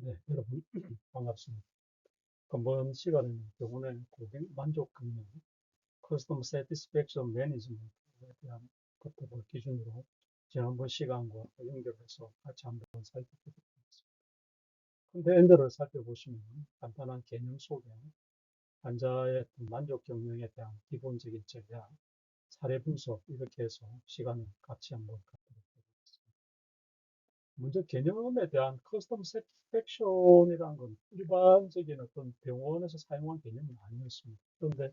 네, 여러분 반갑습니다. 이번 시간에는 병원의 고객 만족 경영, 커스텀 세티스팩션 매니지먼트에 대한 것들을 기준으로 지난번 시간과 연결해서 같이 한번 살펴보도록 하겠습니다. 컨텐츠를 살펴보시면 간단한 개념 소개, 환자의 만족 경영에 대한 기본적인 전략, 사례 분석 이렇게 해서 시간을 같이 한번 갖도록 하겠습니다. 먼저 개념에 대한 커스텀 세티스팩션이라는 건 일반적인 어떤 병원에서 사용한 개념은 아니었습니다. 그런데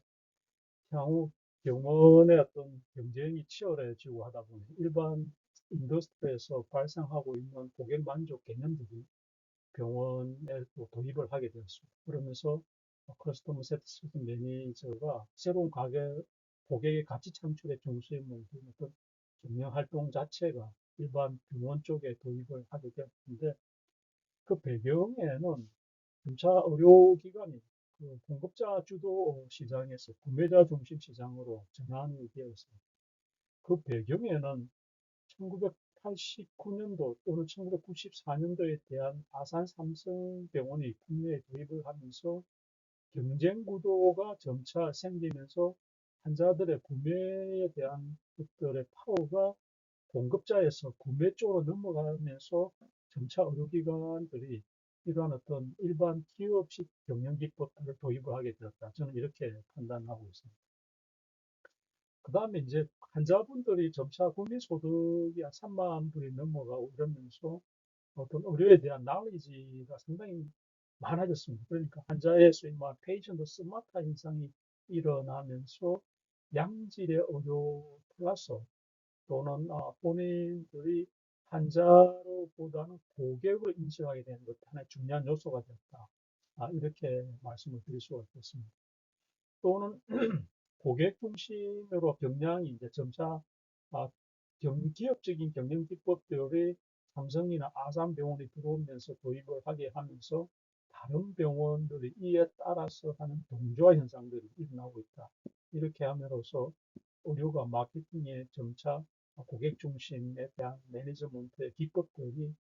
향후 병원의 어떤 경쟁이 치열해지고 하다 보니 일반 인더스트리에서 발생하고 있는 고객 만족 개념들이 병원에 또 도입을 하게 되었습니다. 그러면서 커스터머 세티스팩션 매니저가 새로운 고객의 가치 창출의 중심을 둔 어떤 경영 활동 자체가 일반 병원 쪽에 도입을 하게 되었는데 그 배경에는 점차 의료기관이 그 공급자 주도 시장에서 구매자 중심 시장으로 전환이 되었습니다. 그 배경에는 1989년도 또는 1994년도에 대한 아산 삼성병원이 국내에 도입을 하면서 경쟁 구도가 점차 생기면서 환자들의 구매에 대한 것들의 파워가 공급자에서 구매 쪽으로 넘어가면서 점차 의료기관들이 이러한 어떤 일반 기업식 경영 기법들을 도입을 하게 되었다. 저는 이렇게 판단하고 있습니다. 그 다음에 이제 환자분들이 점차 국민소득이 한 3만 불이 넘어가고 이러면서 어떤 의료에 대한 나리지가 상당히 많아졌습니다. 그러니까 환자의 소위 말 페이션트 스마트 현상이 일어나면서 양질의 의료 플러스 또는 본인들이 환자로보다는 고객으로 인식하게 되는 것 하나의 중요한 요소가 됐다. 이렇게 말씀을 드릴 수가 있겠습니다. 또는 고객 중심으로 경영이 이제 점차 아, 기업적인 경영 기법들이 삼성이나 아산병원이 들어오면서 도입을 하게 하면서 다른 병원들이 이에 따라서 하는 동조화 현상들이 일어나고 있다. 이렇게 함으로써 의료가 마케팅의 점차 고객 중심에 대한 매니지먼트의 기법들이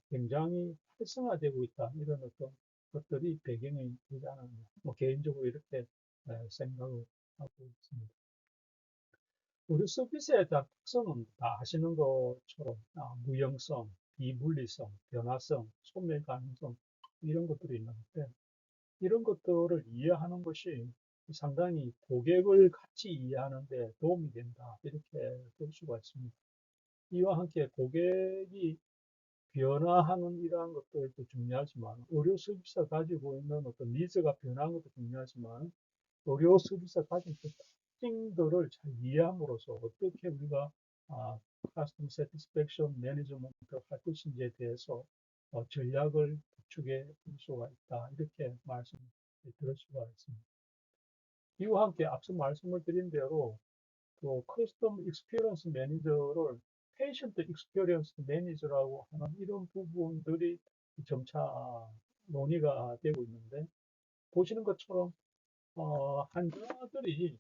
굉장히 활성화되고 있다. 이런 어떤 것들이 배경이 되지 않았나. 뭐 개인적으로 이렇게 생각을 하고 있습니다. 우리 서비스에 대한 특성은 다 아시는 것처럼 무형성, 비물리성, 변화성, 소멸 가능성 이런 것들이 있는데 이런 것들을 이해하는 것이 상당히 고객을 같이 이해하는 데 도움이 된다. 이렇게 볼 수가 있습니다. 이와 함께 고객이 변화하는 이러한 것들도 중요하지만 의료 서비스가 가지고 있는 어떤 니즈가 변하는 것도 중요하지만 의료 서비스가 가진 그 특징들을 잘 이해함으로써 어떻게 우리가 커스텀 세티스팩션 매니지먼트를 할 것인지에 대해서 전략을 구축해 볼 수가 있다. 이렇게 말씀을 드릴 수가 있습니다. 이와 함께 앞서 말씀을 드린 대로 그 커스텀 익스피리언스 매니저를 페이션트 익스피리언스 매니저라고 하는 이런 부분들이 점차 논의가 되고 있는데 보시는 것처럼 환자들이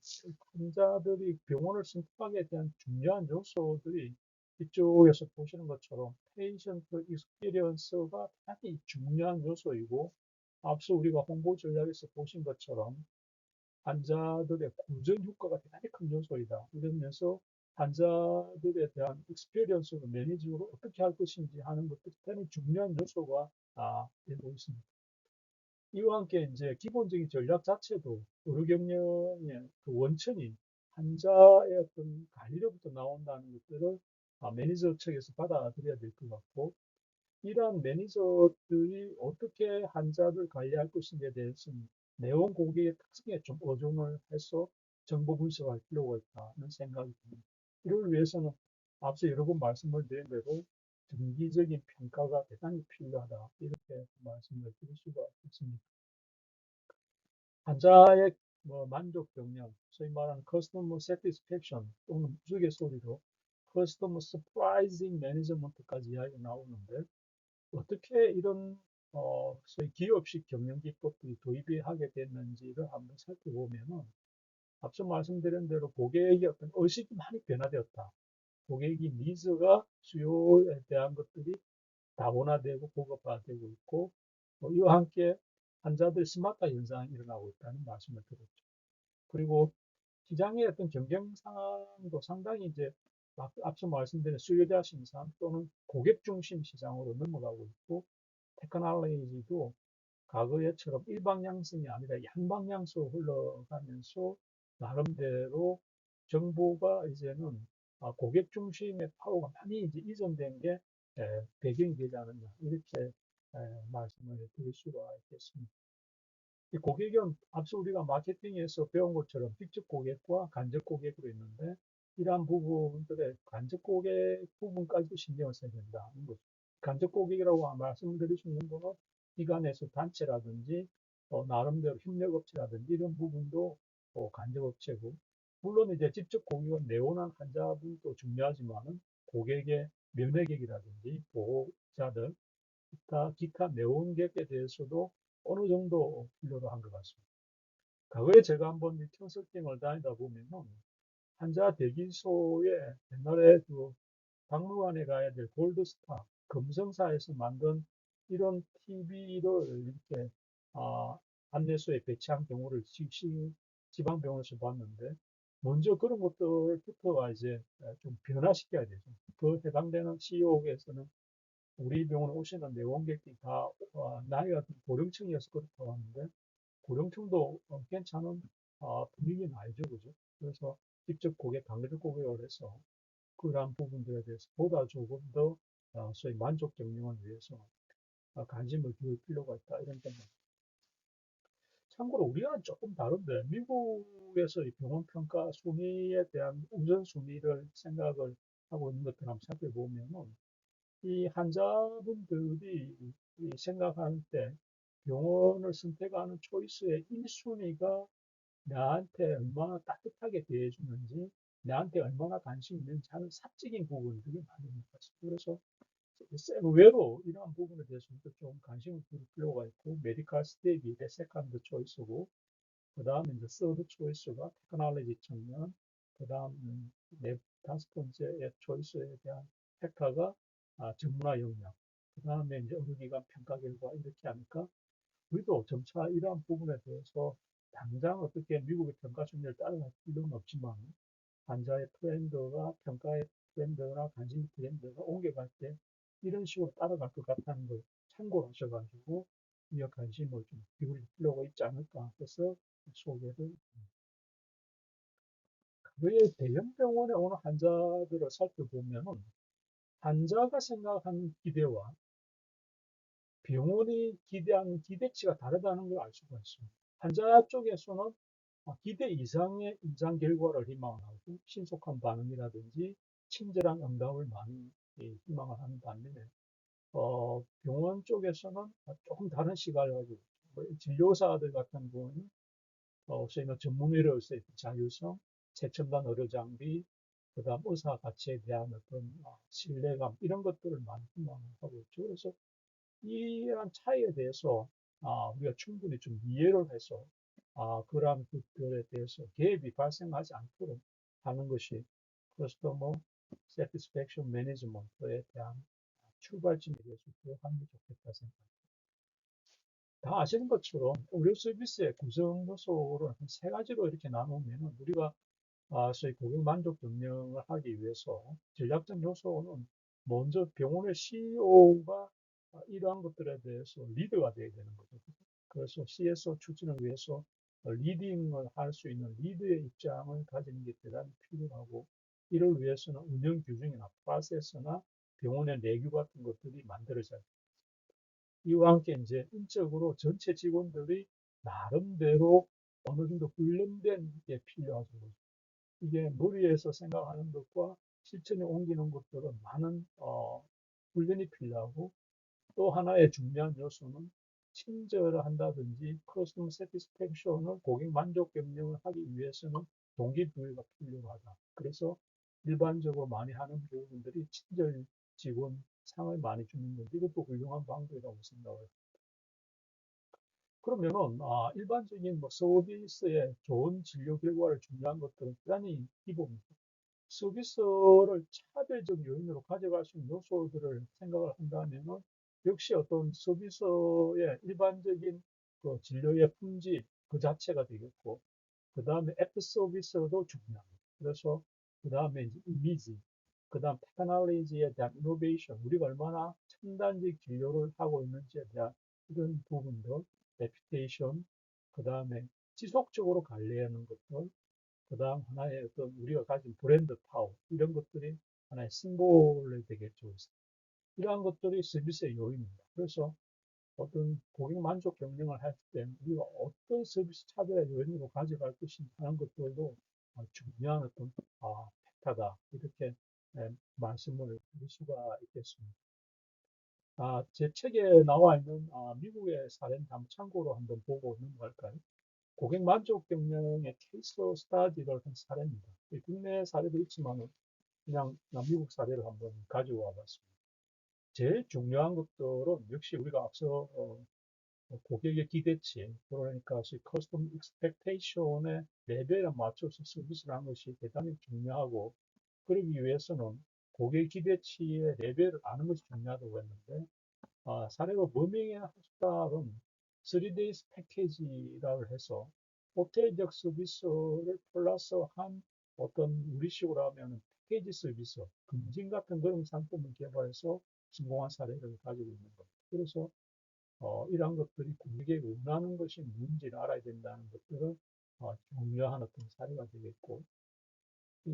병원을 선택하게 대한 중요한 요소들이 이쪽에서 보시는 것처럼 페이션트 익스피리언스가 대단히 중요한 요소이고 앞서 우리가 홍보 전략에서 보신 것처럼 환자들의 구전 효과가 대단히 큰 요소이다. 이러면서 환자들에 대한 익스피리언스를 매니지로 어떻게 할 것인지 하는 것도 대단히 중요한 요소가 되고 있습니다. 이와 함께 이제 기본적인 전략 자체도 의료경영의 그 원천이 환자의 어떤 관리로부터 나온다는 것들을 매니저 측에서 받아들여야 될 것 같고 이러한 매니저들이 어떻게 환자를 관리할 것인지에 대해서는 내원 고객의 특성에 좀 의존을 해서 정보 분석할 필요가 있다는 생각이 듭니다. 이를 위해서는 앞서 여러 번 말씀을 드린 대로 정기적인 평가가 대단히 필요하다. 이렇게 말씀을 드릴 수가 있습니다. 환자의 만족 경영, 소위 말하는 커스터머 세티스팩션 또는 우스갯소리로 커스터머 서프라이징 매니지먼트까지 이야기가 나오는데 어떻게 이런 소위 기업식 경영 기법들이 도입이 하게 됐는지를 한번 살펴보면은 앞서 말씀드린 대로 고객의 어떤 의식이 많이 변화되었다. 고객이 니즈가 수요에 대한 것들이 다원화되고 고급화되고 있고 이와 함께 환자들 스마트 현상이 일어나고 있다는 말씀을 드렸죠. 그리고 시장의 어떤 경쟁 상황도 상당히 이제 앞서 말씀드린 수요자 신상 또는 고객 중심 시장으로 넘어가고 있고, 테크놀로지도 과거에처럼 일방향성이 아니라 양방향성으로 흘러가면서 나름대로 정부가 이제는 고객 중심의 파워가 많이 이제 이전된 게 배경이 되지 않았나 이렇게 말씀을 드릴 수가 있겠습니다. 이 고객은 앞서 우리가 마케팅에서 배운 것처럼 직접 고객과 간접 고객으로 있는데, 이러한 부분들의 간접 고객 부분까지도 신경을 써야 된다는 거죠. 간접 고객이라고 말씀드릴 수 있는 거는 기관에서 단체라든지 나름대로 협력업체라든지 이런 부분도 간접업체고, 물론 이제 직접 고객은 내원한 환자분도 중요하지만은 고객의 면회객이라든지 보호자들, 기타 내원객에 대해서도 어느 정도 필요로 한 것 같습니다. 과거에 제가 한번 이 컨설팅을 다니다 보면은 환자 대기소에 옛날에 그 박물관에 가야 될 골드스타 금성사에서 만든 이런 TV를 이렇게 아, 안내소에 배치한 경우를 지방병원에서 봤는데, 먼저 그런 것들부터가 이제 좀 변화시켜야 되죠. 그 해당되는 CEO에서는 우리 병원에 오시는 내원객들이 다 나이가 좀 고령층이어서 그렇다고 하는데, 고령층도 괜찮은 분위기는 아니죠, 그죠? 그래서 직접 간접 고객을 해서 그러한 부분들에 대해서 보다 조금 더 소위 만족 경영을 위해서 관심을 기울 필요가 있다, 이런 생각. 참고로 우리와는 조금 다른데, 미국에서 이 병원 평가 순위에 대한 우선순위를 생각을 하고 있는 것들 한번 살펴보면은, 이 환자분들이 생각할 때 병원을 선택하는 초이스의 1순위가 나한테 얼마나 따뜻하게 대해주는지, 나한테 얼마나 관심이 있는지 하는 사적인 부분들이 많이 있는 것 같습니다. 그래서 의외로 이러한 부분에 대해서도 좀 관심을 두을 필요가 있고, 메디컬 스텝이 세컨드 초이스고, 그 다음에 이제 서드 초이스가 테크놀로지 측면, 그 다음 네 다섯 번째 초이스에 대한 팩터가 전문화 역량, 그 다음에 이제 의료기관 평가 결과, 이렇게 하니까 우리도 점차 이러한 부분에 대해서 당장 어떻게 미국의 평가 순위를 따라갈 필요는 없지만, 환자의 트렌드가 평가의 트렌드나 관심 트렌드가 옮겨갈 때 이런 식으로 따라갈 것 같다는 걸 참고로 하셔가지고 이 관심을 좀 기울일 필요가 있지 않을까 해서 소개를. 왜 대형 병원에 오는 환자들을 살펴보면은 환자가 생각하는 기대와 병원이 기대하는 기대치가 다르다는 걸 알 수가 있습니다. 환자 쪽에서는 기대 이상의 임상 결과를 희망하고 신속한 반응이라든지 친절한 응답을 많이 희망을 하는 반면에, 병원 쪽에서는 조금 다른 시각을 가지고 진료사들 같은 경우는 소위 전문 의료의의 자율성, 최첨단 의료 장비, 그다음 의사 가치에 대한 어떤 신뢰감, 이런 것들을 많이 희망을 하고 있죠. 그래서 이러한 차이에 대해서 우리가 충분히 좀 이해를 해서 그러한 것들에 대해서 개입이 발생하지 않도록 하는 것이 커스터머 satisfaction management에 대한 출발점에 대해서 기억하는 게 좋겠다 생각합니다. 다 아시는 것처럼 의료 서비스의 구성 요소를 한 세 가지로 이렇게 나누면, 우리가 소위 고객 만족 경영을 하기 위해서 전략적 요소는 먼저 병원의 CEO가 이러한 것들에 대해서 리드가 되어야 되는 거죠. 그래서 CSO 추진을 위해서 리딩을 할 수 있는 리드의 입장을 가지는 게 대단히 필요하고, 이를 위해서는 운영 규정이나 프로세스나 병원의 내규 같은 것들이 만들어져야 돼요. 이와 함께 이제 인적으로 전체 직원들이 나름대로 어느 정도 훈련된 게 필요하죠. 이게 머리에서 생각하는 것과 실천에 옮기는 것들은 많은 훈련이 필요하고, 또 하나의 중요한 요소는 친절을 한다든지 커스텀 세티스팩션을 고객 만족 경영을 하기 위해서는 동기부여가 필요하다. 그래서 일반적으로 많이 하는 부분들이 친절 직원 상을 많이 주는 건데, 이것도 훌륭한 방법이라고 생각을 합니다. 그러면은 일반적인 서비스의 좋은 진료 결과를 중요한 것들은 대단히 기본입니다. 서비스를 차별적 요인으로 가져갈 수 있는 요소들을 생각을 한다면은 역시 어떤 서비스의 일반적인 그 진료의 품질 그 자체가 되겠고, 그 다음에 애프 서비스도 중요합니다. 그래서 그 다음에 이제 이미지, 그 다음 테크놀로지에 대한 이노베이션, 우리가 얼마나 첨단적 진료를 하고 있는지에 대한 이런 부분들, 레퓨테이션, 그 다음에 지속적으로 관리하는 것들, 그 다음 하나의 어떤 우리가 가진 브랜드 파워, 이런 것들이 하나의 심볼이 되겠죠. 이러한 것들이 서비스의 요인입니다. 그래서 어떤 고객 만족 경영을 할 때 우리가 어떤 서비스 차별의 요인으로 가져갈 것인가 하는 것들도 중요한 어떤 팩터다. 이렇게 말씀을 드릴 수가 있겠습니다. 제 책에 나와 있는 미국의 사례는 한번 참고로 한번 보고 넘어갈까요? 고객 만족 경영의 케이스 스타디를 한 사례입니다. 국내 사례도 있지만 그냥 미국 사례를 한번 가져와 봤습니다. 제일 중요한 것들은 역시 우리가 앞서 고객의 기대치, 그러니까 커스텀 익스펙테이션의 레벨에 맞춰서 서비스를 하는 것이 대단히 중요하고, 그러기 위해서는 고객 기대치의 레벨을 아는 것이 중요하다고 했는데, 사례로 버밍의 호스탈은 3days 패키지라고 해서 호텔적 서비스를 플러스한 어떤 우리식으로 하면 패키지 서비스, 금진 같은 그런 상품을 개발해서 성공한 사례를 가지고 있는 겁니다. 그래서 이러한 것들이 고객이 원하는 것이 뭔지를 알아야 된다는 것들은 중요한 어떤 사례가 되겠고,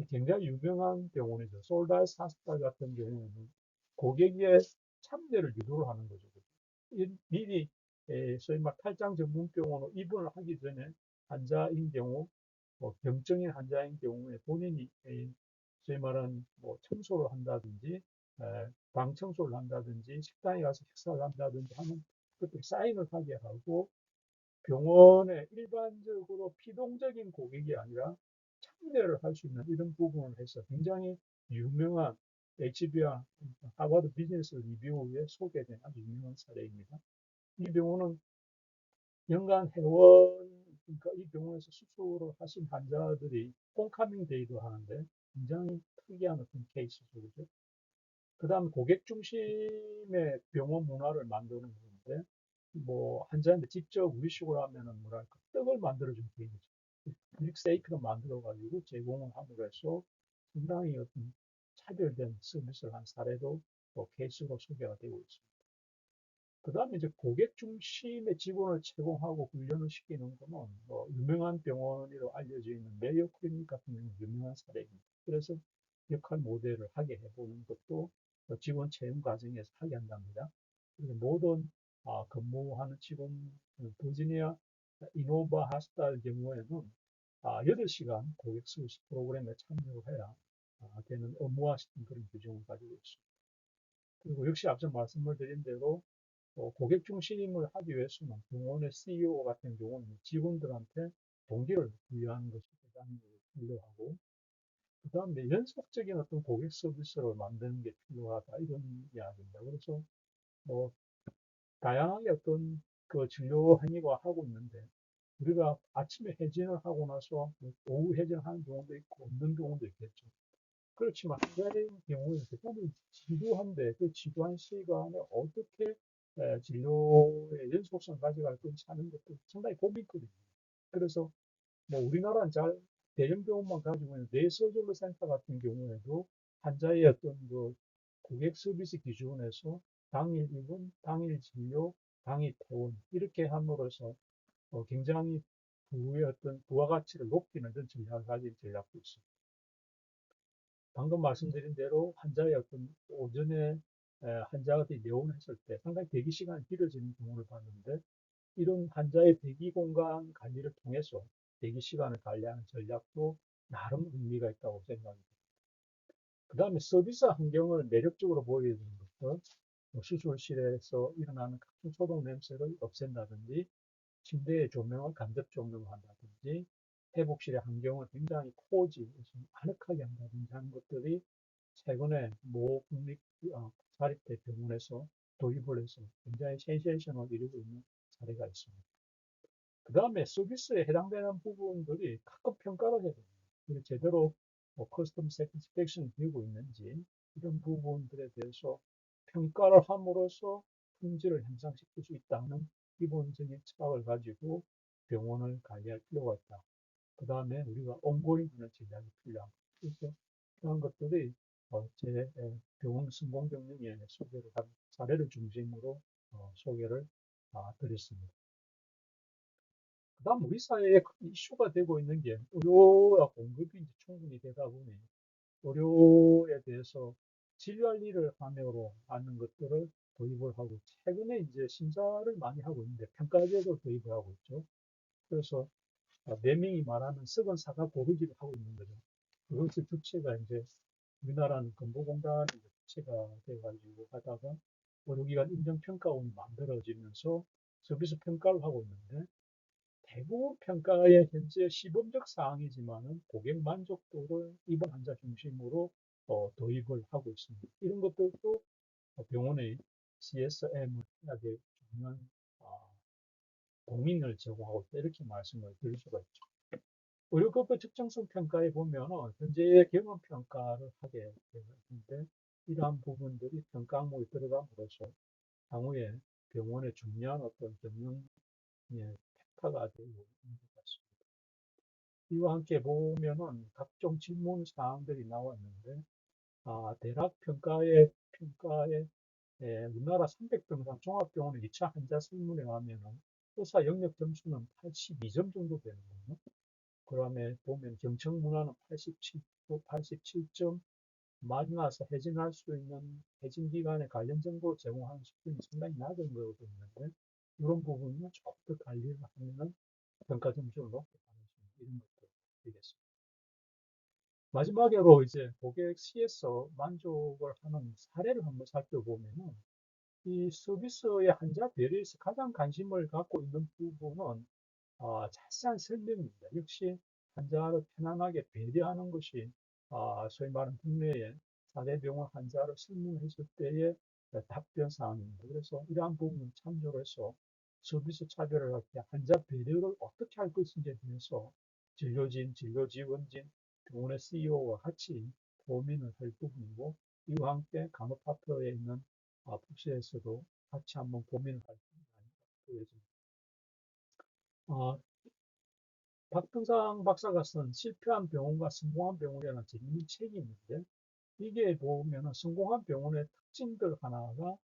굉장히 유명한 병원이죠. 솔다스 하스피탈 같은 경우에는 고객의 참여를 유도를 하는 거죠. 미리 소위 말 탈장 전문 병원으로 입원을 하기 전에 환자인 경우, 경증인 환자인 경우에 본인이 소위 말하는 뭐 청소를 한다든지 방 청소를 한다든지 식당에 가서 식사를 한다든지 하는 것들 사인을 하게 하고, 병원에 일반적으로 피동적인 고객이 아니라 참여를 할 수 있는 이런 부분을 해서 굉장히 유명한 HBR 하버드 비즈니스 리뷰에 소개된 아주 유명한 사례입니다. 이 병원은 연간 회원, 그러니까 이 병원에서 수술을 하신 환자들이 홈카밍 데이도 하는데 굉장히 특이한 어떤 케이스죠. 그죠? 그 다음 고객 중심의 병원 문화를 만드는 건데, 뭐 환자한테 직접 우리식으로 하면은 뭐랄까 떡을 만들어준 개념이죠. 밀크세이크를 만들어가지고 제공을 함으로 해서 상당히 어떤 차별된 서비스를 한 사례도 또 케이스로 소개가 되고 있습니다. 그 다음에 이제 고객 중심의 직원을 채용하고 훈련을 시키는 거는 유명한 병원으로 알려져 있는 메이오 클리닉 같은 경우는 유명한 사례입니다. 그래서 역할 모델을 하게 해보는 것도 직원 채용 과정에서 하게 한답니다. 그래서 모든 근무하는 직원, 버지니아 이노바 하스타일 경우에는 8시간 고객 서비스 프로그램에 참여를 해야 되는 의무화시킨 그런 규정을 가지고 있습니다. 그리고 역시 앞서 말씀을 드린 대로 고객 중심을 하기 위해서는 병원의 CEO 같은 경우는 직원들한테 동기를 부여하는 것이 대단히 필요하고, 그 다음에 연속적인 어떤 고객 서비스를 만드는 게 필요하다, 이런 이야기입니다. 그래서 뭐 다양하게 어떤 그 진료 행위가 하고 있는데, 우리가 아침에 회진을 하고 나서 뭐 오후 회진하는 경우도 있고 없는 경우도 있겠죠. 그렇지만 환자의 경우에 대부분 지루한데 그 지루한 시간에 어떻게 진료의 연속성을 가져갈 건지 하는 것도 상당히 고민거든요. 그래서 뭐 우리나라는 잘 대형 병원만 가지고 있는 뇌서절로 센터 같은 경우에도 환자의 어떤 그 고객 서비스 기준에서 당일 입원, 당일 진료, 당일 퇴원 이렇게 함으로써 굉장히 부의 어떤 부가가치를 높이는 그런 전략을 가진 전략도 있습니다. 방금 말씀드린 대로 환자의 어떤 오전에 환자들이 내원했을 때 상당히 대기 시간이 길어지는 경우를 봤는데, 이런 환자의 대기 공간 관리를 통해서 대기 시간을 관리하는 전략도 나름 의미가 있다고 생각합니다. 그 다음에 서비스 환경을 매력적으로 보여주는 것은 뭐 시술실에서 일어나는 각종 소독 냄새를 없앤다든지, 침대의 조명을 간접 조명을 한다든지, 회복실의 환경을 굉장히 코지, 아늑하게 한다든지 하는 것들이 최근에 모 국립 사립대 병원에서 도입을 해서 굉장히 센세이션을 이루고 있는 사례가 있습니다. 그 다음에 서비스에 해당되는 부분들이 가끔 평가를 해야 됩니다. 그리고 제대로 커스텀 세티스팩션이 되고 있는지 이런 부분들에 대해서 평가를 함으로써 품질을 향상시킬 수 있다는 기본적인 철학을 가지고 병원을 관리할 필요가 있다. 그 다음에 우리가 온고잉하는 전략이 필요하다. 그래서 그런 것들이 제 병원 성공 경영에 소개를 한 사례를 중심으로 소개를 드렸습니다. 그 다음 우리 사회에 큰 이슈가 되고 있는 게 의료와 공급이 이제 충분히 되다 보니 의료에 대해서 질관리를 함으로 하는 것들을 도입을 하고 최근에 이제 심사를 많이 하고 있는데 평가제도 도입을 하고 있죠. 그래서 내명이 말하는 썩은 사과 고르기를 하고 있는 거죠. 그것의 주체가 이제 우리나라는 건보공단이 주체가 돼가지고 하다가 의료기관 인정평가원이 만들어지면서 서비스 평가를 하고 있는데 대부분 평가에 현재 시범적 사항이지만은 고객 만족도를 입원 환자 중심으로 도입을 하고 있습니다. 이런 것들도 병원의 CSM을 해야 될 중요한 어, 공인을 제공하고 있다. 이렇게 말씀을 드릴 수가 있죠. 의료급여 적정성 평가에 보면은 현재 경험 평가를 하게 되어 있는데 이러한 부분들이 평가 항목에 들어감으로써 향후에 병원의 중요한 어떤 경영의 평가가 되고 있는 것 같습니다. 이와 함께 보면은 각종 질문 사항들이 나와 있는데 대략 평가에 우리나라 300병상 종합병원의 2차 환자 설문에 가면은 의사 영역 점수는 82점 정도 되는 거예요. 그다음에 보면 경청 문화는 87점, 만나서 해진할 수 있는 해진 기간에 관련 정보 제공하는 수준이 상당히 낮은 것도 있는데 이런 부분은 조금 더 관리를 하면 평가 점수를 높게 받을 수 있는 이런 것도 되겠습니다. 마지막으로 이제 고객 C에서 만족을 하는 사례를 한번 살펴보면은 이 서비스의 환자 배려에서 가장 관심을 갖고 있는 부분은 자세한 설명입니다. 역시 환자를 편안하게 배려하는 것이 소위 말하는 국내의 4대 병원 환자를 설문했을 때의 답변 사항입니다. 그래서 이러한 부분을 참조를 해서 서비스 차별을 할 때 환자 배려를 어떻게 할 것인지에 대해서 진료진, 진료지원진, 병원의 CEO와 같이 고민을 할 부분이고 이와 함께 간호파트에 있는 부서에서도 같이 한번 고민을 할 부분이 아닌가 보여집니다. 어, 박병상 박사가 쓴 실패한 병원과 성공한 병원이라는 재미있는 책이 있는데 이게 보면은 성공한 병원의 특징들 하나가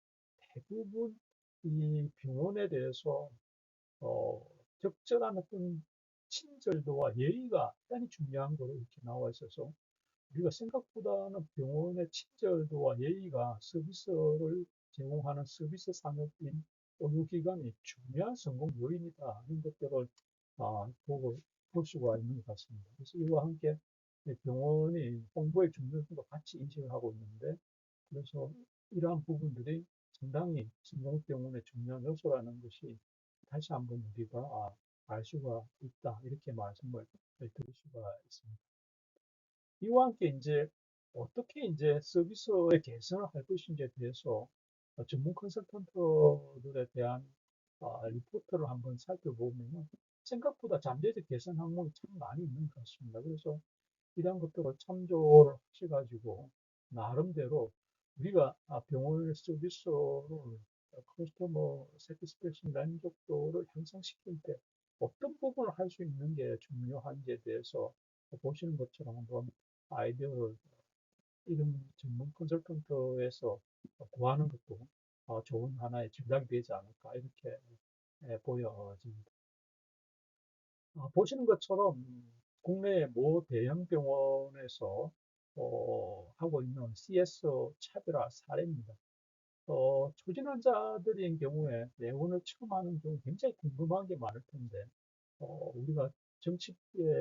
대부분 이 병원에 대해서 어, 적절한 어떤 친절도와 예의가 대단히 중요한 거로 이렇게 나와 있어서 우리가 생각보다는 병원의 친절도와 예의가 서비스를 제공하는 서비스 산업인 의료기관이 중요한 성공 요인이다. 이런 것들을 보고 볼 수가 있는 것 같습니다. 그래서 이와 함께 병원이 홍보의 중요성도 같이 인식을 하고 있는데 그래서 이러한 부분들이 상당히 성공병원의 중요한 요소라는 것이 다시 한번 우리가 알 수가 있다. 이렇게 말씀을 드릴 수가 있습니다. 이와 함께 이제 어떻게 이제 서비스의 개선을 할 것인지에 대해서 전문 컨설턴트들에 대한 리포트를 한번 살펴보면 생각보다 잠재적 개선 항목이 참 많이 있는 것 같습니다. 그래서 이런 것들을 참조를 하셔가지고 나름대로 우리가 병원 서비스를 커스터머 세티스팩션 만족도를 향상시킬 때 어떤 부분을 할 수 있는 게 중요한지에 대해서 보시는 것처럼 한번 아이디어를 이런 전문 컨설턴트에서 구하는 것도 좋은 하나의 전략이 되지 않을까 이렇게 보여집니다. 보시는 것처럼 국내 모 대형 병원에서 하고 있는 CS 차별화 사례입니다. 초진 환자들인 경우에 내원을 처음 하는 경우 굉장히 궁금한 게 많을 텐데 우리가 정치에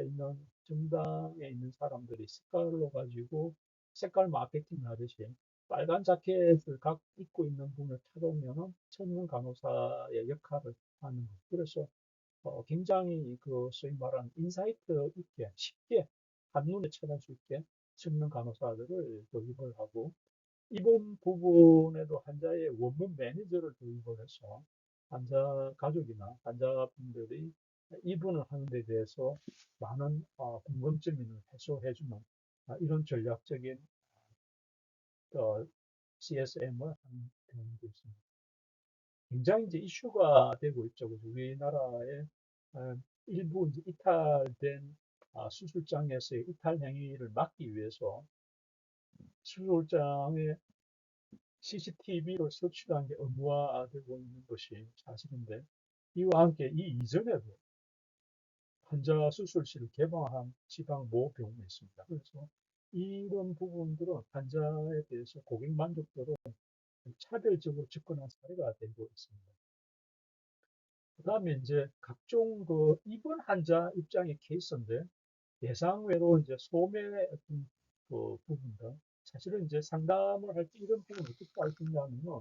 있는 정당에 있는 사람들이 색깔로 가지고 색깔 마케팅 하듯이 빨간 자켓을 각 입고 있는 분을 찾으면은 천문 간호사의 역할을 하는 것. 그래서 굉장히 그 소위 말하는 인사이트 있게 쉽게 한눈에 찾을 수 있게 천문 간호사들을 도입을 하고 이번 부분에도 환자의 원문 매니저를 도입을 해서 환자 가족이나 환자분들이 입원을 하는 데 대해서 많은 궁금증을 해소해주는 이런 전략적인 CSM을 하는 경우도 있습니다. 굉장히 이제 이슈가 되고 있죠. 그래서 우리나라의 일부 이제 이탈된 수술장에서의 이탈 행위를 막기 위해서 수술장에 CCTV를 설치한 게 의무화되고 있는 것이 사실인데, 이와 함께 이 이전에도 환자 수술실을 개방한 지방모병원이 있습니다. 그래서 이런 부분들은 환자에 대해서 고객 만족도로 차별적으로 접근한 사례가 되고 있습니다. 그 다음에 이제 각종 그 입원 환자 입장의 케이스인데, 예상외로 이제 소매의 어떤 그 부분들, 사실은 이제 상담을 할 때 이런 부분을 어떻게 알 수 있냐면은,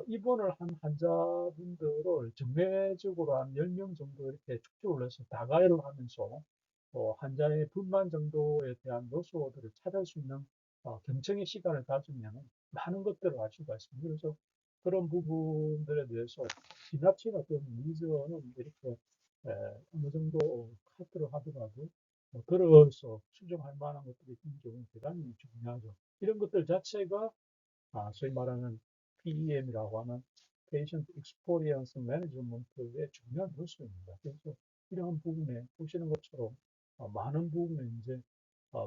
입원을 한 환자분들을 정례적으로 한 10명 정도 이렇게 축적을 해서 다가이를 하면서 환자의 불만 정도에 대한 요소들을 찾을 수 있는 경청의 시간을 가지면 많은 것들을 알 수가 있습니다. 그래서 그런 부분들에 대해서 지나친 어떤 니즈는 이렇게 어느 정도 카트를 하더라도 들어서 수정할 만한 것들이 있는 경우는 대단히 중요하죠. 이런 것들 자체가 소위 말하는 PEM이라고 하는 Patient Experience Management의 중요한 요소입니다. 그래서 이러한 부분에 보시는 것처럼 많은 부분에 이제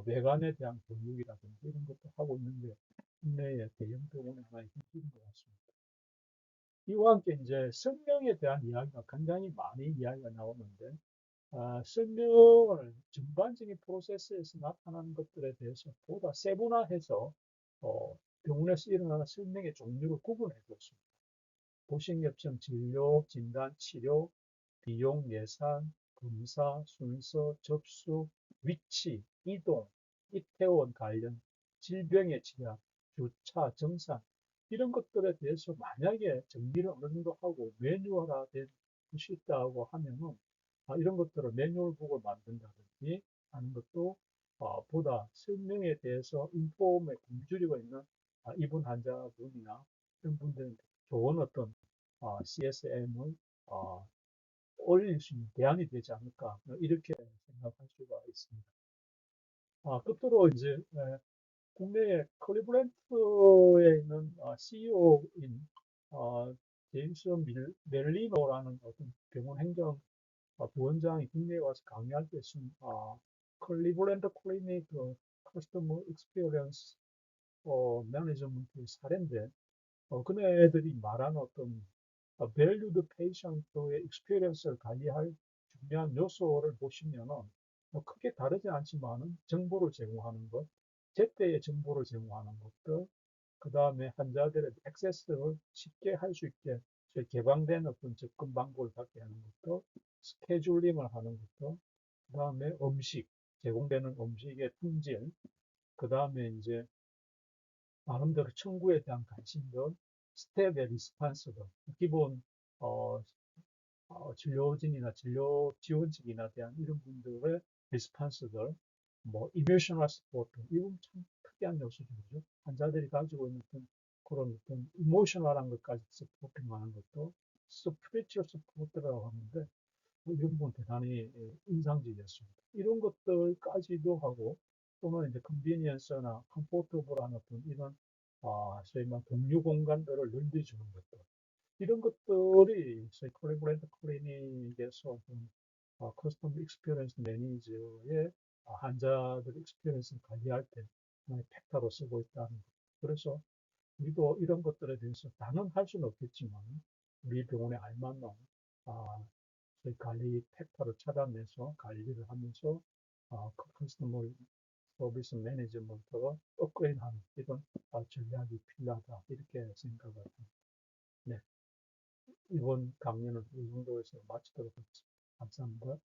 외관에 대한 교육이라든지 이런 것도 하고 있는 게 국내의 대형 병원의 하나의 힘인 것 같습니다. 이와 함께 이제 설명에 대한 이야기가 굉장히 많이 이야기가 나오는데, 설명을 전반적인 프로세스에서 나타나는 것들에 대해서 보다 세분화해서 병원에서 일어나는 설명의 종류를 구분해 뒀습니다. 도식협정 진료, 진단, 치료, 비용 예산, 검사, 순서, 접수, 위치, 이동, 입퇴원 관련, 질병의 진약, 주차, 정산, 이런 것들에 대해서 만약에 정리를 어느 정도 하고 매뉴얼화된 것이 있다고 하면은 이런 것들을 매뉴얼북을 만든다든지 하는 것도 보다 설명에 대해서 인폼에 굶주리고 있는 입원 환자분이나 이런 분들한테 좋은 어떤 CSM을 올릴 수 있는 대안이 되지 않을까 이렇게 생각할 수가 있습니다. 끝으로 이제 국내의 클리브랜드에 있는 CEO인 제임스 멜리노라는 어떤 병원 행정 부원장이 국내에 와서 강의할 때 쓴 클리블랜드 클리닉 커스터머 익스피리언스 매니지먼트 사례인데, 그네들이 말하는 어떤 valued patient의 experience를 관리할 중요한 요소를 보시면은 크게 다르지 않지만은 정보를 제공하는 것, 제때에 정보를 제공하는 것들, 그 다음에 환자들의 액세스를 쉽게 할 수 있게 개방된 어떤 접근 방법을 갖게 하는 것도, 스케줄링을 하는 것도, 그 다음에 음식, 제공되는 음식의 품질, 그 다음에 이제 나름대로 청구에 대한 관심들, 스텝의 리스판스들, 기본 어, 진료진이나 진료 지원직이나 대한 이런 분들의 리스판스들, 뭐 이모셔널 서포트, 이건 참 특이한 요소들이죠. 환자들이 가지고 있는 그런 어떤 이모셔널한 것까지 서포팅하는 것도 스피리추얼 서포트라고 하는데, 이런 부분 대단히 인상적이었습니다. 이런 것들까지도 하고, 또는 이제 컨비니언스나 컴포터블한 어떤 이런 소위 말 공유 공간들을 늘려주는 것들, 이런 것들이 저희 콜라보레이터 클리닉에서 커스텀 익스피리언스 매니저의 환자들 익스피리언스를 관리할 때 하나의 팩터로 쓰고 있다는 것. 그래서 우리도 이런 것들에 대해서 다는 할 수는 없겠지만 우리 병원에 알맞는 저희 관리 팩터를 찾아내서 관리를 하면서 커스터머 서비스 매니지먼트로 업그레이드하는 이런 전략이 필요하다 이렇게 생각을 합니다. 네. 이번 강연은 이 정도에서 마치도록 하겠습니다. 감사합니다.